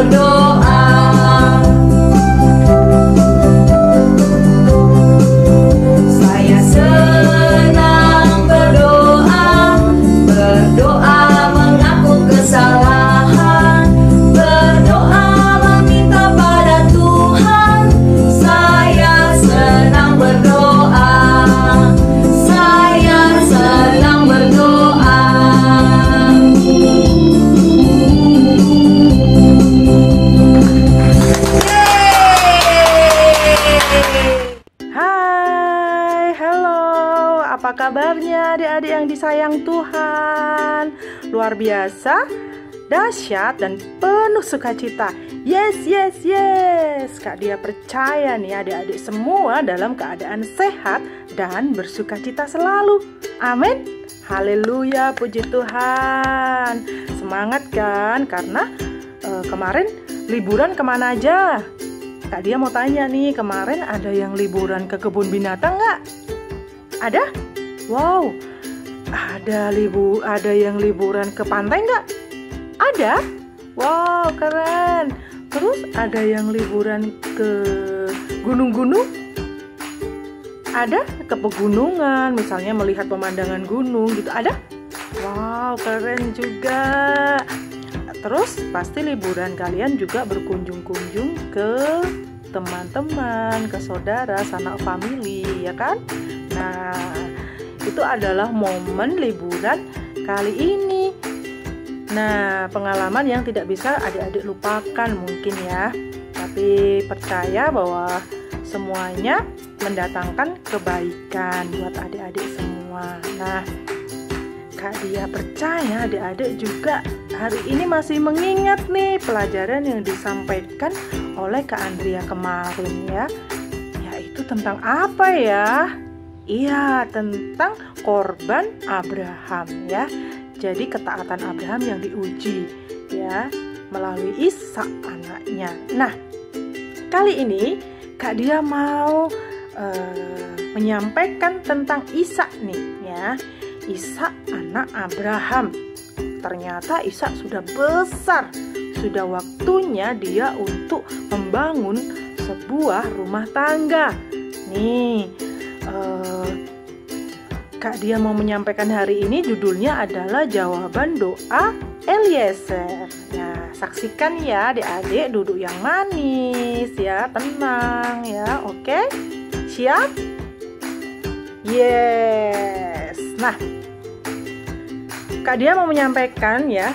berdoa. Saya senang berdoa, berdoa mengaku kesalahan, berdoa meminta pada Tuhan. Saya senang berdoa, saya senang berdoa. Hai, halo, apa kabarnya adik-adik yang disayang Tuhan? Luar biasa, dahsyat, dan penuh sukacita. Yes, yes, yes. Kak Dia percaya nih adik-adik semua dalam keadaan sehat dan bersukacita selalu. Amin. Haleluya, puji Tuhan. Semangat kan? Karena kemarin liburan kemana aja? Kak Dia mau tanya nih, kemarin ada yang liburan ke kebun binatang nggak? Ada? Wow, ada yang liburan ke pantai nggak? Ada? Wow, keren. Terus ada yang liburan ke gunung-gunung? Ada? Ke pegunungan, misalnya melihat pemandangan gunung gitu, ada? Wow, keren juga. Terus pasti liburan kalian juga berkunjung-kunjung ke teman-teman, ke saudara, sanak family, ya kan? Nah, itu adalah momen liburan kali ini. Nah, pengalaman yang tidak bisa adik-adik lupakan mungkin ya. Tapi percaya bahwa semuanya mendatangkan kebaikan buat adik-adik semua. Nah, Kak Dia percaya adik-adik juga hari ini masih mengingat nih pelajaran yang disampaikan oleh Kak Andrea kemarin ya. Yaitu tentang apa ya? Iya, tentang korban Abraham ya. Jadi ketaatan Abraham yang diuji ya melalui Ishak anaknya. Nah, kali ini Kak Dia mau menyampaikan tentang Ishak nih ya. Ishak anak Abraham. Ternyata Ishak sudah besar, sudah waktunya dia untuk membangun sebuah rumah tangga. Nih, Kak Dia mau menyampaikan hari ini judulnya adalah jawaban doa Eliezer. Nah, saksikan ya adik-adik, duduk yang manis ya, tenang ya, oke? Siap? Yes. Nah, Kak Dia mau menyampaikan ya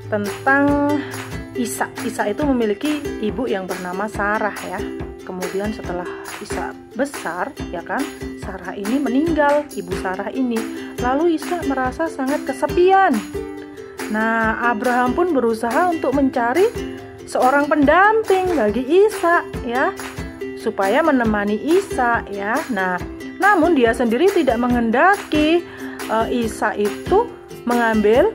tentang Ishak. Ishak itu memiliki ibu yang bernama Sarah ya. Kemudian setelah Ishak besar ya kan, Sarah ini meninggal, ibu Sarah ini. Lalu Ishak merasa sangat kesepian. Nah, Abraham pun berusaha untuk mencari seorang pendamping bagi Ishak ya, supaya menemani Ishak ya. Nah, namun dia sendiri tidak menghendaki Ishak itu mengambil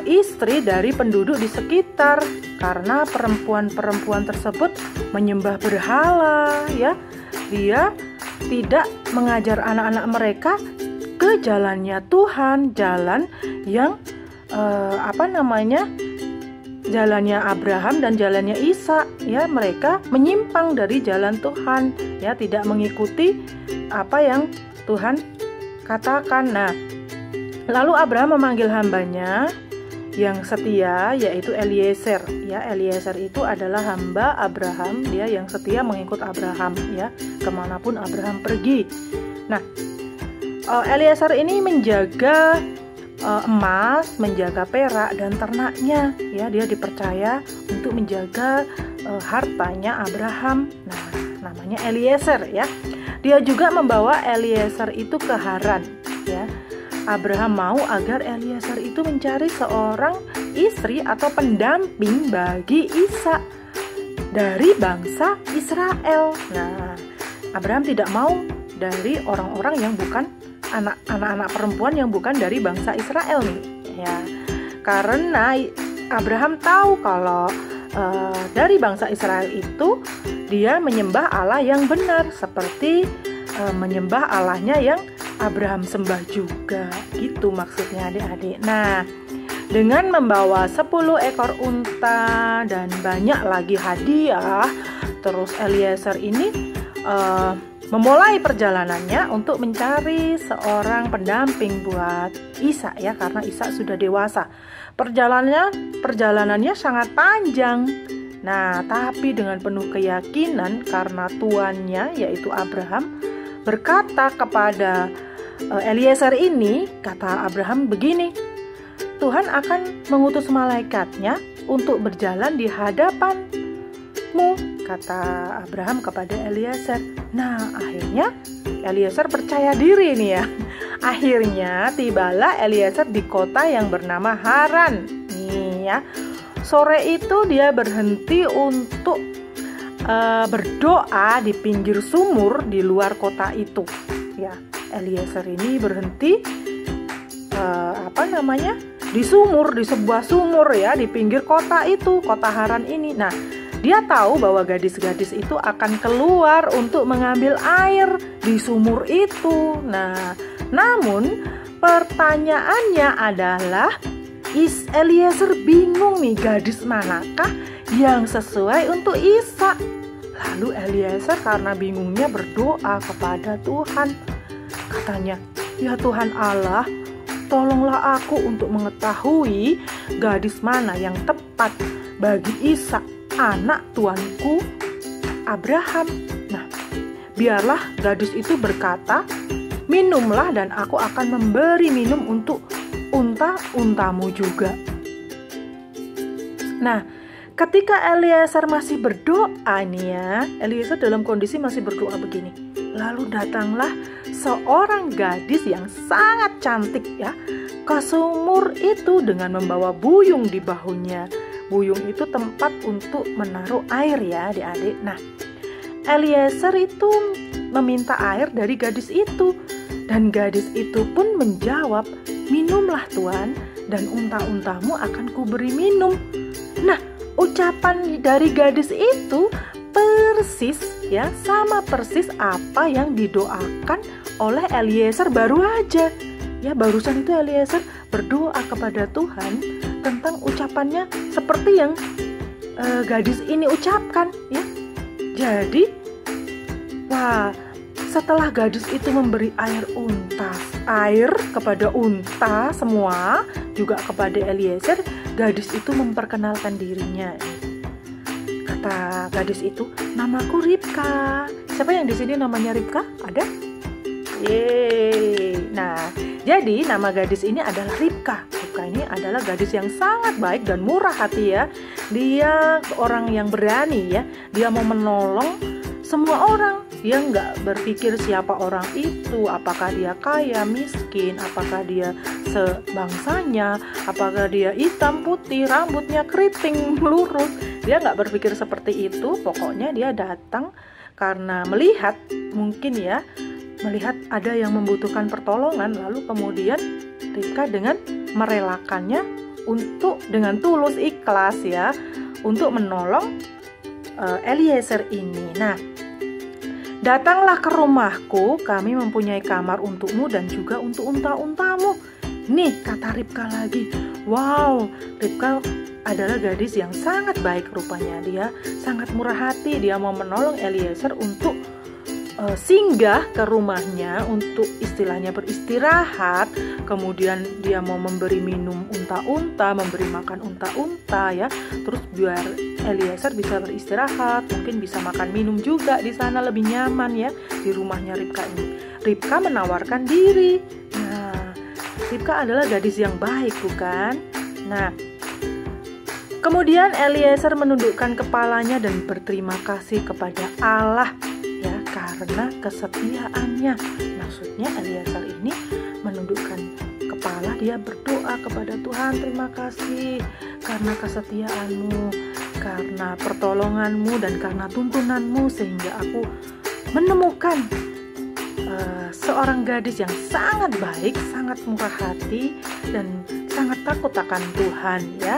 istri dari penduduk di sekitar, karena perempuan-perempuan tersebut menyembah berhala ya. Dia tidak mengajar anak-anak mereka ke jalannya Tuhan, jalan yang jalannya Abraham dan jalannya Ishak ya. Mereka menyimpang dari jalan Tuhan ya, tidak mengikuti apa yang Tuhan katakan. Nah, lalu Abraham memanggil hambanya yang setia, yaitu Eliezer ya. Eliezer itu adalah hamba Abraham, dia yang setia mengikut Abraham ya, kemanapun Abraham pergi. Nah, Eliezer ini menjaga emas, menjaga perak dan ternaknya ya. Dia dipercaya untuk menjaga hartanya Abraham. Nah, namanya Eliezer ya. Dia juga membawa Eliezer itu ke Haran ya. Abraham mau agar Eliezer itu mencari seorang istri atau pendamping bagi Ishak dari bangsa Israel. Nah, Abraham tidak mau dari orang-orang yang bukan anak-anak perempuan yang bukan dari bangsa Israel nih ya. Karena Abraham tahu kalau dari bangsa Israel itu dia menyembah Allah yang benar, seperti menyembah Allahnya yang Abraham sembah juga, gitu maksudnya adik-adik. Nah, dengan membawa 10 ekor unta dan banyak lagi hadiah. Terus Eliezer ini memulai perjalanannya untuk mencari seorang pendamping buat Ishak ya, karena Ishak sudah dewasa. Perjalanannya sangat panjang. Nah, tapi dengan penuh keyakinan karena tuannya yaitu Abraham berkata kepada Eliezer ini, kata Abraham begini, Tuhan akan mengutus malaikatnya untuk berjalan di hadapanmu, kata Abraham kepada Eliezer. Nah, akhirnya Eliezer percaya diri nih ya. Akhirnya tibalah Eliezer di kota yang bernama Haran. Nih ya. Sore itu dia berhenti untuk berdoa di pinggir sumur di luar kota itu. Ya, Eliezer ini berhenti di sumur, di sebuah sumur ya, di pinggir kota itu, kota Haran ini. Nah, dia tahu bahwa gadis-gadis itu akan keluar untuk mengambil air di sumur itu. Nah, namun pertanyaannya adalah Eliezer bingung nih, gadis manakah yang sesuai untuk Ishak. Lalu Eliezer karena bingungnya berdoa kepada Tuhan. Katanya, ya Tuhan Allah, tolonglah aku untuk mengetahui gadis mana yang tepat bagi Ishak, anak tuanku Abraham. Nah, biarlah gadis itu berkata, minumlah dan aku akan memberi minum untuk unta-untamu juga. Nah, ketika Eliezer masih berdoa nih ya, Eliezer dalam kondisi masih berdoa begini. Lalu datanglah seorang gadis yang sangat cantik ya ke sumur itu dengan membawa buyung di bahunya. Buyung itu tempat untuk menaruh air ya adik-adik. Nah, Eliezer itu meminta air dari gadis itu. Dan gadis itu pun menjawab, minumlah Tuan, dan unta-untamu akan kuberi minum. Nah, ucapan dari gadis itu persis ya, sama persis apa yang didoakan oleh Eliezer baru aja. Ya, barusan itu Eliezer berdoa kepada Tuhan tentang ucapannya seperti yang gadis ini ucapkan ya. Jadi, wah, setelah gadis itu memberi air kepada unta semua, juga kepada Eliezer, gadis itu memperkenalkan dirinya. Kata gadis itu, namaku Ribka. Siapa yang di sini namanya Ribka? Ada? Yeay. Nah, jadi nama gadis ini adalah Ribka. Ribka ini adalah gadis yang sangat baik dan murah hati ya. Dia orang yang berani ya. Dia mau menolong semua orang. Dia nggak berpikir siapa orang itu, apakah dia kaya, miskin, apakah dia sebangsanya, apakah dia hitam, putih, rambutnya keriting, lurus. Dia nggak berpikir seperti itu. Pokoknya dia datang karena melihat, mungkin ya, melihat ada yang membutuhkan pertolongan. Lalu kemudian Ribka dengan merelakannya untuk dengan tulus ikhlas ya, untuk menolong Eliezer ini. Nah, datanglah ke rumahku, kami mempunyai kamar untukmu dan juga untuk unta-untamu. Nih, kata Ribka lagi. Wow, Ribka adalah gadis yang sangat baik rupanya. Dia sangat murah hati, dia mau menolong Eliezer untuk singgah ke rumahnya untuk istilahnya beristirahat. Kemudian dia mau memberi minum unta-unta, memberi makan unta-unta ya. Terus biar Eliezer bisa beristirahat, mungkin bisa makan minum juga di sana lebih nyaman ya di rumahnya Ribka ini. Ribka menawarkan diri. Nah, Ribka adalah gadis yang baik, bukan? Nah, kemudian Eliezer menundukkan kepalanya dan berterima kasih kepada Allah ya karena kesetiaannya. Maksudnya Eliezer ini menundukkan kepala, dia berdoa kepada Tuhan, terima kasih karena kesetiaanmu, karena pertolonganmu dan karena tuntunanmu sehingga aku menemukan seorang gadis yang sangat baik, sangat murah hati dan sangat takut akan Tuhan ya.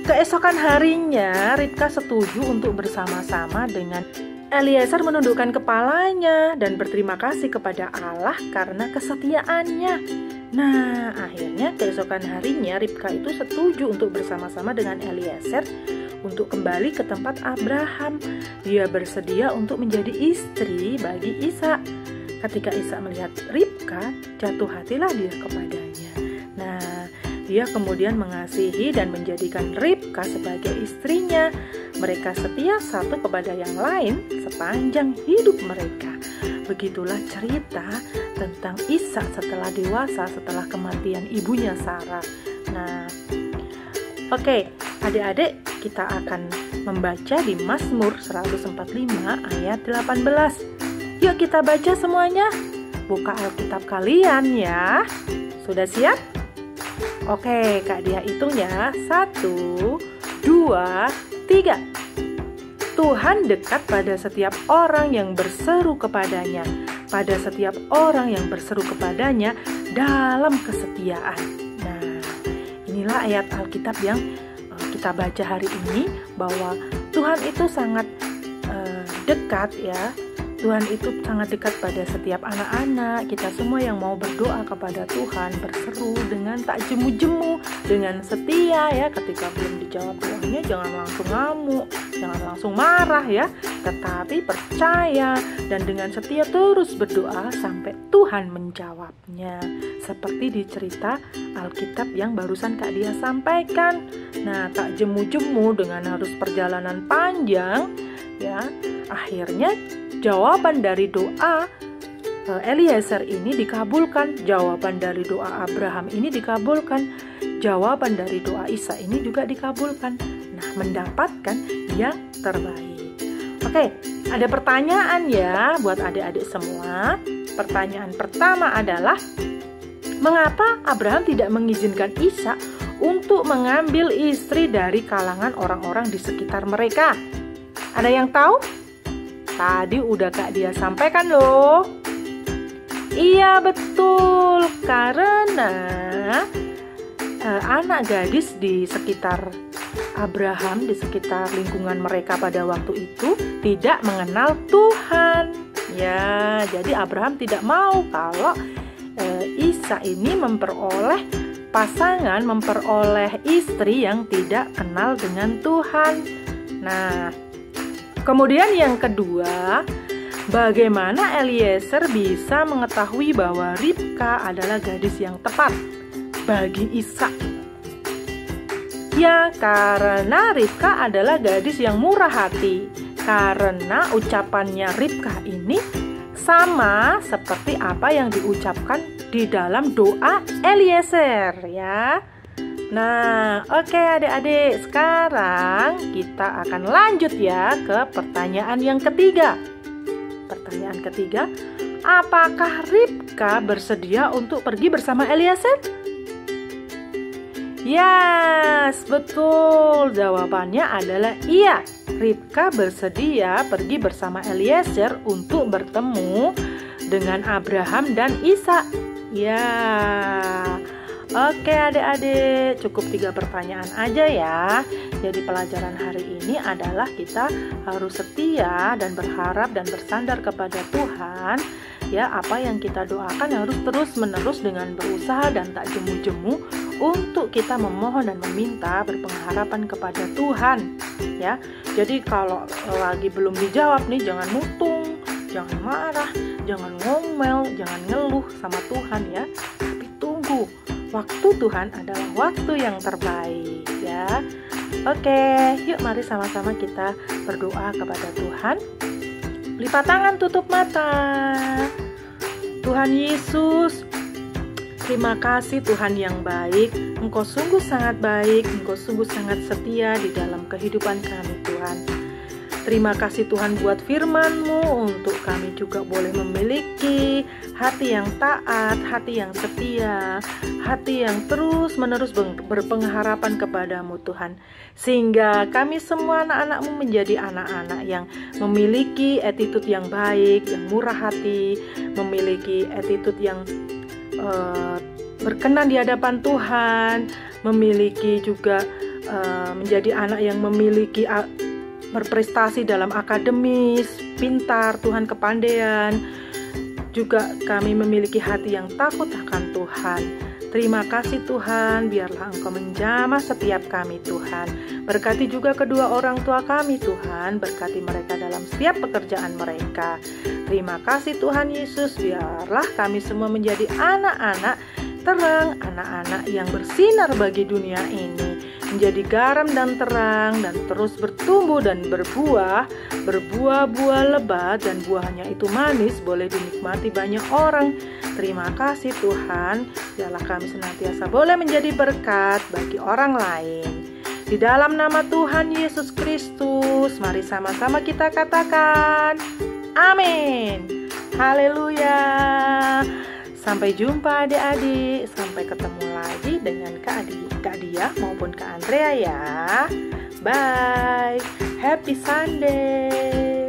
Keesokan harinya Ribka setuju untuk bersama-sama dengan Eliezer menundukkan kepalanya dan berterima kasih kepada Allah karena kesetiaannya. Nah, akhirnya keesokan harinya Ribka itu setuju untuk bersama-sama dengan Eliezer untuk kembali ke tempat Abraham. Dia bersedia untuk menjadi istri bagi Ishak. Ketika Ishak melihat Ribka, jatuh hatilah dia kepadanya. Nah, dia kemudian mengasihi dan menjadikan Ribka sebagai istrinya. Mereka setia satu kepada yang lain sepanjang hidup mereka. Begitulah cerita tentang Ishak setelah dewasa, setelah kematian ibunya Sarah. Nah, oke, adik-adik, kita akan membaca di Mazmur 145 ayat 18. Yuk kita baca semuanya. Buka Alkitab kalian ya. Sudah siap? Oke, Kak Dia hitung ya. 1, 2, 3. Tuhan dekat pada setiap orang yang berseru kepadanya, pada setiap orang yang berseru kepadanya dalam kesetiaan. Nah, inilah ayat Alkitab yang kita baca hari ini, bahwa Tuhan itu sangat dekat ya. Tuhan itu sangat dekat pada setiap anak-anak kita semua yang mau berdoa kepada Tuhan, berseru dengan tak jemu-jemu, dengan setia ya. Ketika belum dijawab doanya, jangan langsung ngamuk, jangan langsung marah ya, tetapi percaya dan dengan setia terus berdoa sampai Tuhan menjawabnya. Seperti di cerita Alkitab yang barusan Kak Dia sampaikan. Nah, tak jemu-jemu dengan harus perjalanan panjang ya, akhirnya jawaban dari doa Eliezer ini dikabulkan, jawaban dari doa Abraham ini dikabulkan, jawaban dari doa Ishak ini juga dikabulkan. Nah, mendapatkan yang terbaik. Oke, ada pertanyaan ya buat adik-adik semua. Pertanyaan pertama adalah, mengapa Abraham tidak mengizinkan Ishak untuk mengambil istri dari kalangan orang-orang di sekitar mereka? Ada yang tahu? Tadi udah Kak Dia sampaikan loh. Iya betul, karena anak gadis di sekitar Abraham, di sekitar lingkungan mereka pada waktu itu tidak mengenal Tuhan. Ya, jadi Abraham tidak mau kalau Ishak ini memperoleh pasangan, memperoleh istri yang tidak kenal dengan Tuhan. Nah, kemudian yang kedua, bagaimana Eliezer bisa mengetahui bahwa Ribka adalah gadis yang tepat bagi Ishak? Ya, karena Ribka adalah gadis yang murah hati. Karena ucapannya Ribka ini sama seperti apa yang diucapkan di dalam doa Eliezer ya. Nah, oke adik-adik, sekarang kita akan lanjut ya ke pertanyaan yang ketiga. Pertanyaan ketiga, apakah Ribka bersedia untuk pergi bersama Eliezer? Yes, betul. Jawabannya adalah iya. Ribka bersedia pergi bersama Eliezer untuk bertemu dengan Abraham dan Ishak. Ya. Oke adik-adik, cukup 3 pertanyaan aja ya. Jadi pelajaran hari ini adalah kita harus setia dan berharap dan bersandar kepada Tuhan. Ya, apa yang kita doakan harus terus-menerus dengan berusaha dan tak jemu-jemu untuk kita memohon dan meminta berpengharapan kepada Tuhan. Ya, jadi kalau lagi belum dijawab nih, jangan mutung, jangan marah, jangan ngomel, jangan ngeluh sama Tuhan ya. Tapi tunggu. Waktu Tuhan adalah waktu yang terbaik ya. Oke, yuk mari sama-sama kita berdoa kepada Tuhan. Lipat tangan, tutup mata. Tuhan Yesus, terima kasih Tuhan yang baik. Engkau sungguh sangat baik, Engkau sungguh sangat setia di dalam kehidupan kami Tuhan. Terima kasih Tuhan buat firman-Mu untuk kami juga boleh memiliki hati yang taat, hati yang setia, hati yang terus-menerus berpengharapan kepada-Mu Tuhan. Sehingga kami semua anak-anak-Mu menjadi anak-anak yang memiliki attitude yang baik, yang murah hati, memiliki attitude yang berkenan di hadapan Tuhan, memiliki juga menjadi anak yang memiliki berprestasi dalam akademis, pintar, Tuhan kepandaian, juga kami memiliki hati yang takut akan Tuhan. Terima kasih Tuhan, biarlah Engkau menjamah setiap kami Tuhan. Berkati juga kedua orang tua kami Tuhan, berkati mereka dalam setiap pekerjaan mereka. Terima kasih Tuhan Yesus, biarlah kami semua menjadi anak-anak terang, anak-anak yang bersinar bagi dunia ini, menjadi garam dan terang, dan terus bertumbuh dan berbuah-buah lebat, dan buahnya itu manis, boleh dinikmati banyak orang. Terima kasih Tuhan, biarlah kami senantiasa boleh menjadi berkat bagi orang lain. Di dalam nama Tuhan Yesus Kristus, mari sama-sama kita katakan, amin. Haleluya. Sampai jumpa adik-adik, sampai ketemu lagi dengan Kak Diah maupun Kak Andrea ya. Bye, happy Sunday.